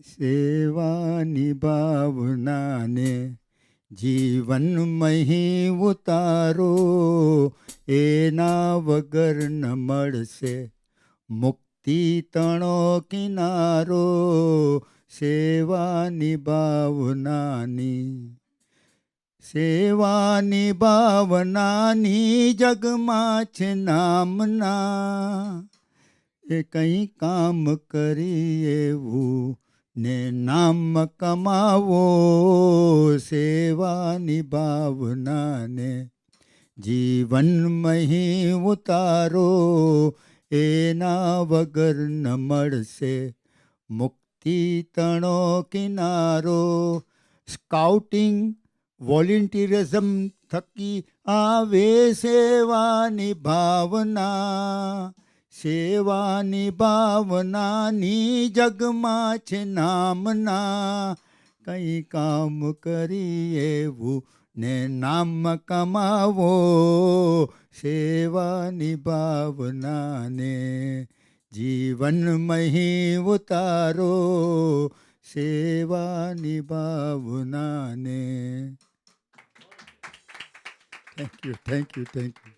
સેવાની ભાવનાને જીવનમાં ઉતારો, એના વગર ન મળશે મુક્તિ તણો કિનારો. સેવાની ભાવનાની, સેવાની ભાવનાની જગમાં છે નામના. એ કંઈ કામ કરી એવું ને નામ કમાવો. સેવાની ભાવનાને જીવનમાં ઉતારો, એના વગર ન મળશે મુક્તિ તણો કિનારો. સ્કાઉટિંગ વોલેન્ટિયરિઝમ થકી આવે સેવાની ભાવના. સેવાની ભાવનાની જગમાં છે નામના. કંઈ કામ કરી એવું ને નામ કમાવો. સેવાની ભાવનાને જીવનમાં ઉતારો. સેવાની ભાવનાને. Thank you, thank you, thank you.